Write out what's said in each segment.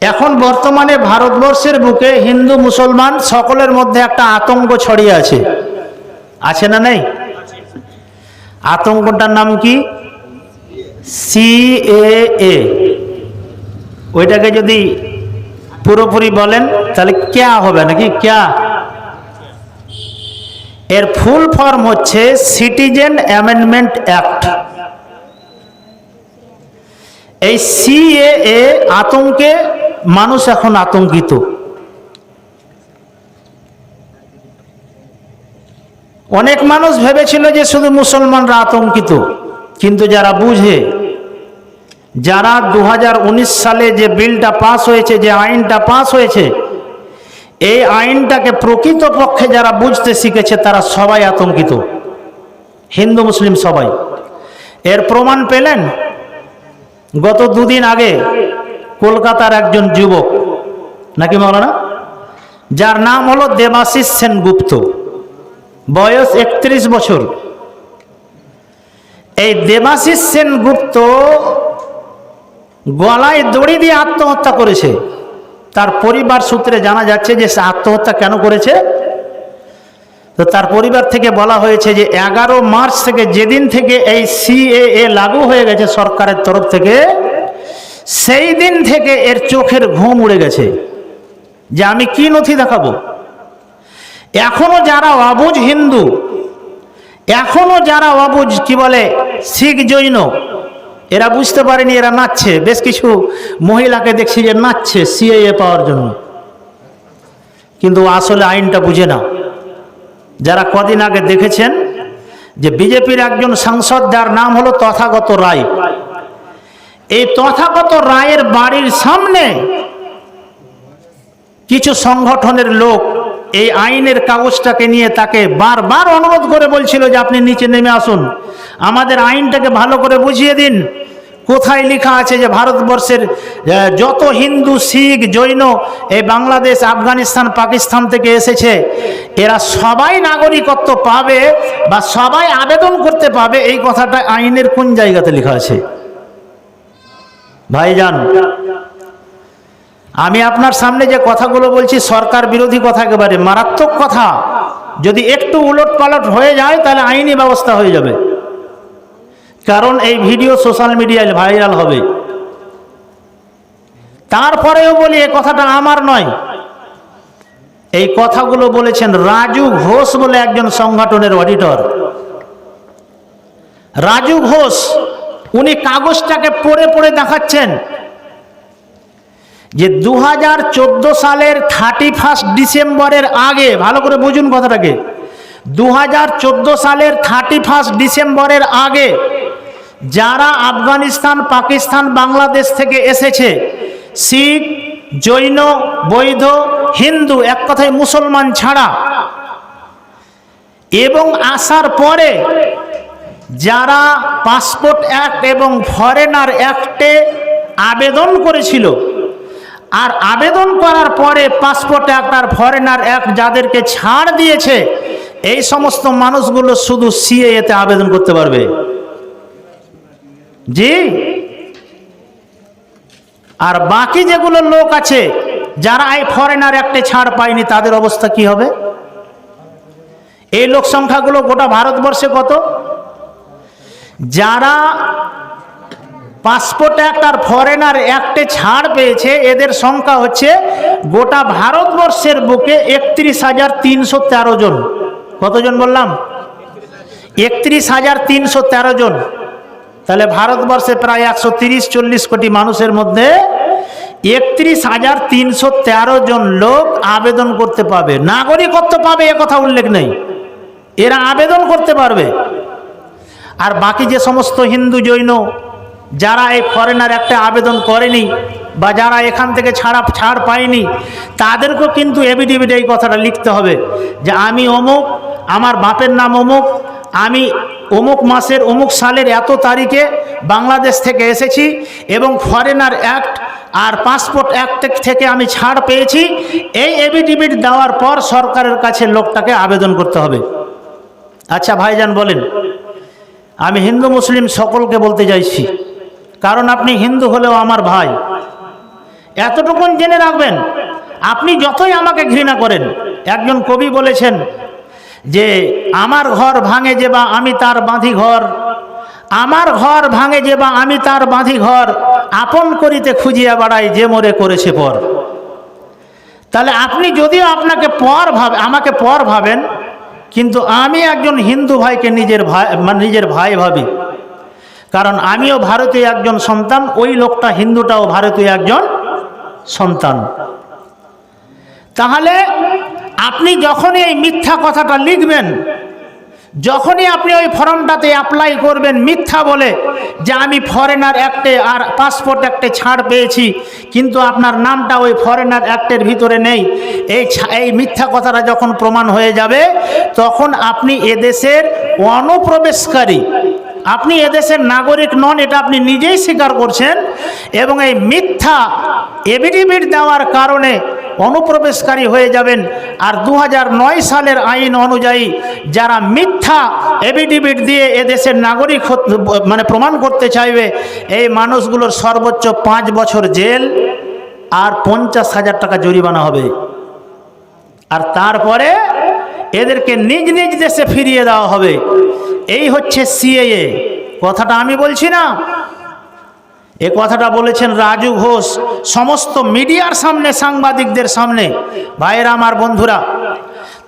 এখন বর্তমানে ভারতবর্ষের বুকে হিন্দু মুসলমান সকলের মধ্যে একটা আতঙ্ক ছড়িয়ে আছে, আছে না নেই? আতঙ্কটার নাম কি? সিএএ। ওইটাকে যদি পুরোপুরি বলেন তাহলে ক্যা হবে নাকি? ক্যা? এর ফুল ফর্ম হচ্ছে সিটিজেন অ্যামেন্ডমেন্ট অ্যাক্ট। এই সিএএ আতঙ্কে মানুষ এখন আতঙ্কিত। অনেক মানুষ ভেবেছিল যে শুধু মুসলমানরা আতঙ্কিত, কিন্তু যারা বুঝে, যারা 2019 সালে যে বিলটা পাস হয়েছে, যে আইনটা পাস হয়েছে, এই আইনটাকে প্রকৃতপক্ষে যারা বুঝতে শিখেছে তারা সবাই আতঙ্কিত, হিন্দু মুসলিম সবাই। এর প্রমাণ পেলেন গত দুদিন আগে কলকাতার একজন যুবক, নাকি মৌলানা, যার নাম হলো দেবাশিস সেনগুপ্ত, বয়স 31 বছর। এই দেবাশিস সেনগুপ্ত গলায় দড়ি দিয়ে আত্মহত্যা করেছে। তার পরিবার সূত্রে জানা যাচ্ছে যে সে আত্মহত্যা কেন করেছে। তো তার পরিবার থেকে বলা হয়েছে যে 11 মার্চ থেকে, যেদিন থেকে এই সিএএ লাগু হয়ে গেছে সরকারের তরফ থেকে, সেই দিন থেকে এর চোখের ঘুম উড়ে গেছে যে আমি কি নথি দেখাবো। এখনো যারা অবুঝ হিন্দু, এখনো যারা অবুঝ কি বলে শিখ জৈন, এরা বুঝতে পারেনি, এরা নাচছে। বেশ কিছু মহিলাকে দেখছি যে নাচছে সিএএ পাওয়ার জন্য, কিন্তু আসলে আইনটা বুঝে না। যারা কদিন আগে দেখেছেন যে বিজেপির একজন সাংসদ, যার নাম হলো তথাগত রায়, এই তথাগত রায়ের বাড়ির সামনে কিছু সংগঠনের লোক এই আইনের কাগজটাকে নিয়ে তাকে বারবার অনুরোধ করে বলছিল যে আপনি নিচে নেমে আসুন, আমাদের আইনটাকে ভালো করে বুঝিয়ে দিন। কোথায় লেখা আছে যে ভারতবর্ষের যত হিন্দু, শিখ, জৈন এই বাংলাদেশ, আফগানিস্তান, পাকিস্তান থেকে এসেছে, এরা সবাই নাগরিকত্ব পাবে বা সবাই আবেদন করতে পাবে, এই কথাটা আইনের কোন জায়গাতে লেখা আছে? ভাইজান, আমি আপনার সামনে যে কথাগুলো বলছি সরকার বিরোধী কথা, একেবারে মারাত্মক কথা। যদি একটু উলট পালট হয়ে যায় তাহলে আইনি ব্যবস্থা হয়ে যাবে, কারণ এই ভিডিও সোশ্যাল মিডিয়ায় ভাইরাল হবে। তারপরেও বলি এই কথাটা আমার নয়, এই কথাগুলো বলেছেন রাজু ঘোষ বলে একজন সংগঠনের অডিটর। রাজু ঘোষ উনি কাগজটাকে পড়ে পড়ে দেখাচ্ছেন যে 2014 সালের 31 ডিসেম্বরের আগে, ভালো করে বুঝুন কথাটাকে, 2014 সালের 31 ডিসেম্বরের আগে যারা আফগানিস্তান, পাকিস্তান, বাংলাদেশ থেকে এসেছে, শিখ, জৈন, বৌদ্ধ, হিন্দু, এক কথায় মুসলমান ছাড়া, এবং আসার পরে যারা পাসপোর্ট অ্যাক্ট এবং ফরেনার অ্যাক্টে আবেদন করেছিল, আর আবেদন করার পরে পাসপোর্ট অ্যাক্ট আর ফরেনার অ্যাক্ট যাদেরকে ছাড় দিয়েছে, এই সমস্ত মানুষগুলো শুধু সিএএতে আবেদন করতে পারবে। জি, আর বাকি যেগুলো লোক আছে যারা এই ফরেনার অ্যাক্টে ছাড় পায়নি, তাদের অবস্থা কি হবে? এই লোক সংখ্যাগুলো গোটা ভারতবর্ষে কত? যারা পাসপোর্ট অ্যাক্ট আর ফরেনার অ্যাক্টে ছাড় পেয়েছে এদের সংখ্যা হচ্ছে গোটা ভারতবর্ষের বুকে 31,313 জন। কতজন বললাম? 31,313 জন। তাহলে ভারতবর্ষে প্রায় 130-140 কোটি মানুষের মধ্যে 31,313 জন লোক আবেদন করতে পাবে, নাগরিকত্ব পাবে, এ কথা উল্লেখ নেই, এরা আবেদন করতে পারবে। আর বাকি যে সমস্ত হিন্দু, জৈন যারা এই ফরেনার একটা আবেদন করেনি বা যারা এখান থেকে ছাড় পায়নি, তাদেরকেও কিন্তু এফিডেভিট এই কথাটা লিখতে হবে যে আমি অমুক, আমার বাপের নাম অমুক, আমি অমুক মাসের অমুক সালের এত তারিখে বাংলাদেশ থেকে এসেছি এবং ফরেনার অ্যাক্ট আর পাসপোর্ট অ্যাক্ট থেকে আমি ছাড় পেয়েছি। এই এফিডেভিট দেওয়ার পর সরকারের কাছে লোকটাকে আবেদন করতে হবে। আচ্ছা ভাইজান বলেন, আমি হিন্দু মুসলিম সকলকে বলতে চাইছি, কারণ আপনি হিন্দু হলেও আমার ভাই, এতটুকুন জেনে রাখবেন, আপনি যতই আমাকে ঘৃণা করেন, একজন কবি বলেছেন যে আমার ঘর ভাঙে যে বা আমি তার বাঁধি ঘর, আমার ঘর ভাঙে যে বা আমি তার বাঁধি ঘর, আপন করিতে খুঁজিয়া বাড়াই যে মোরে করেছে পর। তাহলে আপনি যদিও আপনাকে আমাকে পর ভাবেন, কিন্তু আমি একজন হিন্দু ভাইকে নিজের ভাই ভাবি, কারণ আমিও ভারতীয় একজন সন্তান, ওই লোকটা হিন্দুটাও ভারতীয় একজন সন্তান। তাহলে আপনি যখনই এই মিথ্যা কথাটা লিখবেন, যখনই আপনি ওই ফর্মটাতে অ্যাপ্লাই করবেন মিথ্যা বলে যে আমি ফরেনার অ্যাক্টে আর পাসপোর্ট অ্যাক্টে ছাড় পেয়েছি, কিন্তু আপনার নামটা ওই ফরেনার অ্যাক্টের ভিতরে নেই, এই মিথ্যা কথাটা যখন প্রমাণ হয়ে যাবে, তখন আপনি এদেশের অনুপ্রবেশকারী, আপনি এদেশের নাগরিক নন, এটা আপনি নিজেই স্বীকার করছেন। এবং এই মিথ্যা এফিডেভিট দেওয়ার কারণে অনুপ্রবেশকারী হয়ে যাবেন। আর 2009 সালের আইন অনুযায়ী যারা মিথ্যা এফিডেভিট দিয়ে এদেশের নাগরিক প্রমাণ করতে চাইবে, এই মানুষগুলোর সর্বোচ্চ 5 বছর জেল আর 50,000 টাকা জরিমানা হবে। আর তারপরে এদেরকে নিজ নিজ দেশে ফিরিয়ে দেওয়া হবে। এই হচ্ছে সিএএ। কথাটা আমি বলছি না, এ কথাটা বলেছেন রাজু ঘোষ সমস্ত মিডিয়ার সামনে, সাংবাদিকদের সামনে। ভাইয়েরা আমার, বন্ধুরা,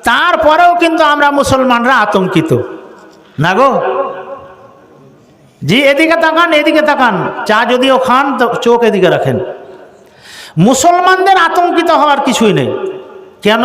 তারপরেও কিন্তু আমরা মুসলমানরা আতঙ্কিত না গো। জি, এদিকে তাকান, এদিকে তাকান, চা যদিও খান তো চোখ এদিকে রাখেন। মুসলমানদের আতঙ্কিত হওয়ার কিছুই নেই। কেন?